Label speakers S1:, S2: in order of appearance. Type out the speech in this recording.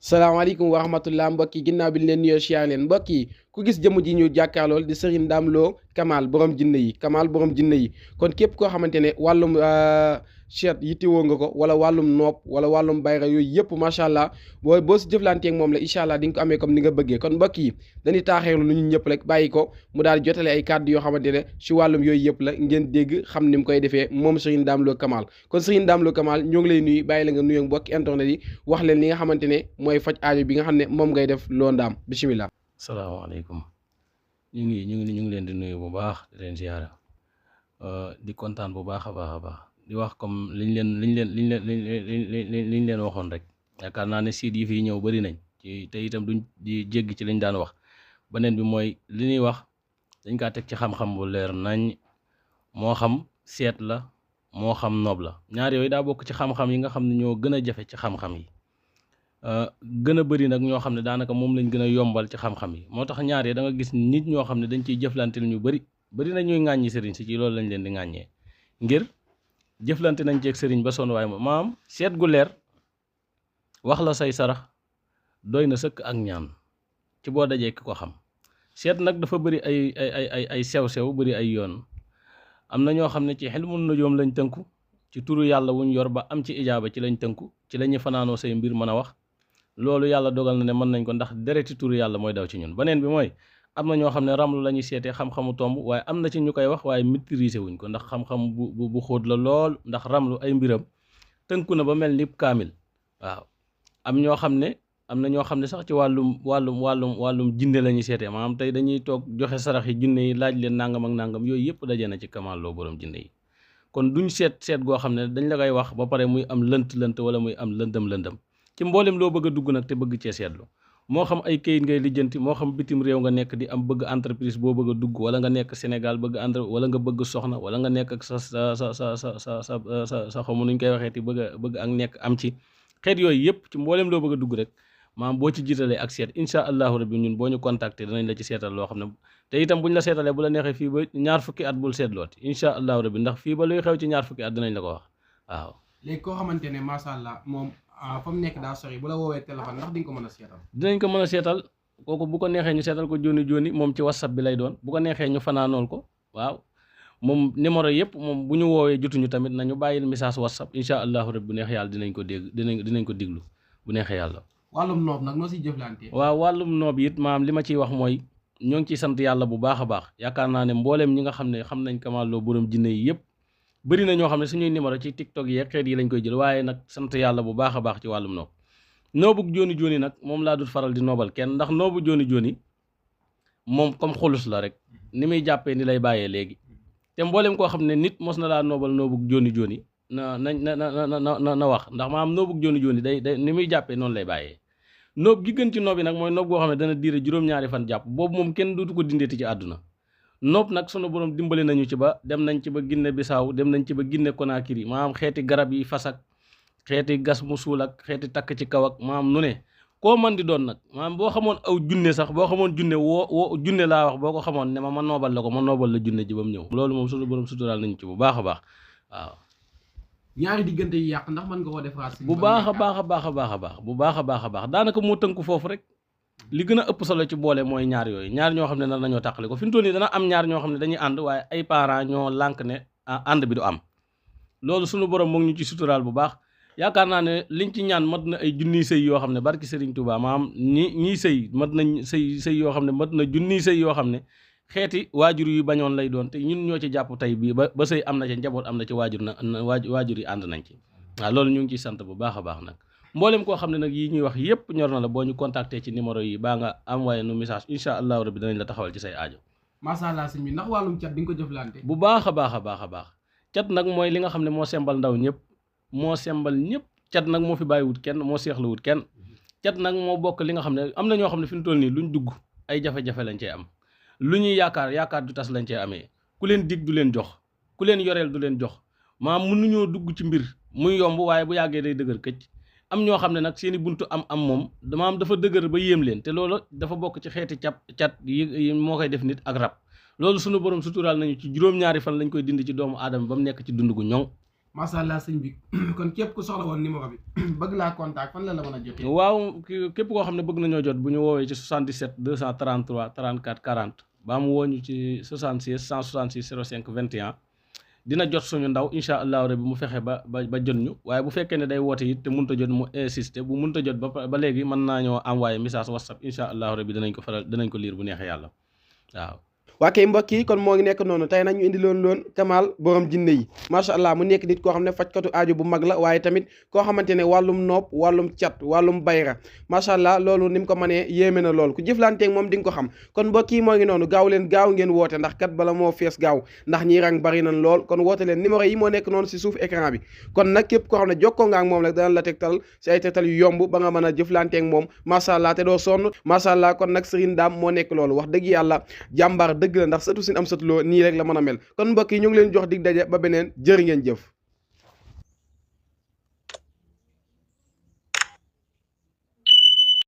S1: salaamaaleykum wa rahmatullah mbokk yi ginnaaw bi ñu leen nuyoo siyaar leen mbokk yi ku gis jëmm ji ñu jàkkaarlool di Serigne Dame Lo Kamal borom jinne yi kon képp koo xamante ne wàllum seet yittewoo nga ko wala wàllum nopp wala wàllum bayra yooyu yëpp macha allah boo si jëflanteeg moom la incha allah di nga ko amee comme ni nga bëggee kon mbokk yi dañuy taaxeerlu nu ñu ñëpp rek bàyyi ko mu daal di jotale ay kàddu yoo xamante ne si wàllum yooyu yëpp la ngeen dégg xam ni mu koy defee moom Serigne Dame Lo Kamal kon Serigne Dame Lo Kamal ñoo ngi lay nuyu bàyyi la nga nuyoo mbokki internet yi wax leen li nga xamante ne mooy faj aajo bi nga xam ne moom ngay def loo ndaam bisimilah.
S2: salaamaaleykum ñu ngi leen di nuyu bu baax di leen ziyaara di kontaan bu baax a baax di wax comme liñ leen waxoon rek yaakaar naa ne siit yi fii ñëw bari nañ ci te itam duñ di jéggi ci liñ daan wax. beneen bi mooy li ñuy wax dañ kaa teg ci xam-xam bu leer nañ, moo xam seet la moo xam noob la, ñaar yooyu daa bokk ci xam-xam yi nga xam ne ñoo gën a jafe ci xam-xam yi. gën a bëri nag ñoo xam ne daanaka moom lañ gën a yombal ci xam-xam yi, moo tax ñaar yi da nga gis nit ñoo xam ne dañ ciy jëflante ñu bëri na ñuy ŋàññi sëriñ si ci loolu lañ leen di ŋàññee ngir jëflante nañ ci ak sëriñ ba sonn waaye maam seet gu leer wax la say sarax doy na sëkk ak ñaan ci boo dajee ki ko xam. seet nag dafa bëri ay sew-sew bëri ay yoon. am na ñoo xam ne ci xilmun nujuum lañ tënku, ci turu yàlla wuñ yor ba am ci ijaaba ci lañ tënku, ci la ñuy fanaanoo say mbir mën a wax. loolu yàlla dogal na ne mën nañ ko ndax dereti turu yàlla mooy daw ci ñun. beneen bi mooy am na ñoo xam ne ramlu la ñuy seetee xam-xamu tomb, waaye am na ci ñu koy wax waaye maîtriser wuñ ko ndax xam-xam bu xóot la lool, ndax ramlu ay mbiram tënku na ba mel ni kaamil. waaw am na ñoo xam ne sax ci wàllum jinne la ñuy seetee, maanaam tey dañuy toog joxe sarax yi jinne yi laaj leen nangam ak nangam, yooyu yëpp daje na ci Kamal Lo borom jinne yi. kon duñ seet goo xam ne dañ la koy wax ba pare muy am lënt wala muy am lëndëm ci mboolem loo bëgg a dugg nag te bëgg cee seetlu, moo xam ay këyit ngay lijjanti, moo xam bitim réew nga nekk di am bëgg entreprise boo bëgg a dugg, wala nga nekk Sénégal wala nga bëgg soxna, wala nga nekk ak sa xamu nuñ koy waxee ti bëgg ak nekk am ci xeet yooyu yëpp ci mboolem loo bëgg a dugg rek maam boo ci jiitalee ak seet incha allahu rabbi ñun boo ñu contacter danañ la ci seetal loo xam ne te itam buñ la seetalee bu la neexee fii ba ñaar fukki at bul seetlooti incha allahu rabbi, ndax fii ba luy xew ci ñaar fukki at dinañ la ko wax waaw.
S1: léegi koo xamante ne macha allah moom fa mu nekk daa sori, bu la woowee téléphone ndax di nga ko mën a seetal?
S2: dinañ ko mën a seetal, kooku bu ko neexee ñu seetal ko joni moom ci whatsapp bi lay doon, bu ko neexee ñu fanaanool ko. waaw moom numéro yëpp moom bu ñu woowee jotuñu tamit nañu bàyyil message whatsapp incha allahu rabbi bu neex yàlla dinañ ko dégg dinañ ko diglu bu neexee yàlla.
S1: wàllum noob nag noo siy jëflante?
S2: waaw wàllum noob it maam li ma ciy wax mooy ñoo ngi ciy sant yàlla bu baax a baax. yaakaar naa ne mbooleem ñi nga xam ne xam nañ Kamal Lo borom jinne yi yëpp bëri na ñoo xam ne suñuy numéro ci tiktok yi xeet yi lañ koy jël, waaye nag sant yàlla bu baax a baax ci wàllum noob. noobug jooni nag moom laa dul faral di noobal kenn, ndax noobu jooni moom comme xulus la rek, ni muy jàppee ni lay bàyyee léegi. te mbooleem koo xam ne nit mos na laa noobal noobug jooni na wax, ndax maam noobug jooni day ni muy jàppee noonu lay bàyyee. noob gi gën ci noob yi nag mooy noob goo xam ne dana diire juróom-ñaari fan jàpp, boobu moom kenn dootu ko dindeeti ci àdduna. noob nag sunu borom dimbali nañu ci ba dem nañ ci ba Guinée Bissau, dem nañ ci ba Guinée Conakry, maanaam xeeti garab yi fasak, xeeti gas mu suul ak xeeti takk ci kaw ak maanaam nu ne koo man di doon nag maanaam boo xamoon aw junne sax, boo xamoon junne woo junne laa wax, boo ko xamoon ne ma noobal la ko, ma noobal la junne ji ba mu ñëw. loolu moom sunu borom suturaal nañu ci bu baax a baax waaw.
S1: ñaari diggante yi yàq ndax mën nga ko defaraat
S2: bu baax a baax daanaka moo tënku foofu rek. li gën a ëpp solo ci boole mooy ñaar yooyu, ñaar ñoo xam ne nar nañoo tàqale ko fi mu toll nii dana am ñaar ñoo xam ne dañuy ànd waaye ay parents ñoo lànk ne ànd bi du am. loolu sunu borom mu ngi ñu ci suturaal bu baax. yaakaar naa ne liñ ci ñaan mat na ay junniy sëy yoo xam ne barki Serigne Touba maam ñii sëy mat nañ sëy yoo xam ne mat na junniy sëy yoo xam ne xeeti waajur yu bañoon lay doon, te ñun ñoo ci jàpp tey bii ba sëy am na ci, njaboot am na ci, waajur yi ànd nañ ci. waaw loolu ñu ngi ciy sant bu baax a baax nag. mboolem koo xam ne nag yi ñuy wax yépp ñor na la, boo ñu contacter ci numéro yi baa nga envoyé nu message incha allahu rabbi danañ la taxawal ci say aajo.
S1: macha allah sëñ bi ndax wàllum cat di nga ko jëflante?
S2: bu baax a baax cat nag mooy li nga xam ne moo sembal ndaw ñëpp, cat nag moo fi bàyyiwut kenn, moo seexlawut kenn. cat nag moo bokk li nga xam ne am na ñoo xam ne fi mu toll nii luñ dugg ay jafe-jafe lañ cee am, lu ñuy yaakaar du tas lañ cee amee, ku leen dig du leen jox, ku leen yoreel du leen jox, mënuñoo dugg ci mbir muy yomb waaye bu yàggee day dëgër këcc. am ñoo xam ne nag seeni buntu am moom dafa dëgër ba yéem leen, te loolu dafa bokk ci xeeti cat yi moo koy def nit ak rab. loolu sunu borom suturaal nañu ci juróom-ñaari fan lañ koy dindi ci doomu aadama ba mu nekk ci dund gu ñoŋ.
S1: macha allah sëñ bi kon képp ku soxla woon numéro bi bëgg laa contact fan la mën a jotee.
S2: waaw képp koo xam ne bëgg nañoo jot bu ñu woowee ci 77 233 34 40 baa mu woo ñu ci 76 166 05 21 dina jot suñu ndaw incha allahu rabbi mu fexe ba jot ñu waaye bu fekkee ne day woote it te mënut a jot mu insister bu mënut a jot ba léegi mën naa ñoo envoyé message WhatsApp incha allahu rabbi dinañ ko liir bu neexee yàlla waaw.
S1: waa kay mbokk yi kon moo ngi nekk noonu tey nag ñu indi loon Kamal borom jinne yi macha allah mu nekk nit koo xam ne fajkatu aajo bu mag la waaye tamit koo xamante ne wàllum nopp wàllum cat wàllum bayra macha allah loolu ni mu ko mënee yéeme na lool ku jëflanteeg moom di nga ko xam kon mbokk yi moo ngi noonu gaaw leen gaaw ngeen woote ndax kat bala moo fees gaaw ndax ñi rang bari nañ lool kon woote leen numéro yi moo nekk noonu si suuf écran bi kon nag képp koo xam ne jokkoo nga ak moom rek dana la tegtal si ay tegtal yu yomb ba nga mën a jëflanteeg moom macha allah te doo sonn macha allah kon nag Serigne Dame moo nekk loolu wax dëgg yàlla jàmbaar dëgg la ndax sëtu sin am satuloo nii rek la mën a mel kon mbokk yi ñu ngi leen jox dig daje ba beneen jërë ngeen jëf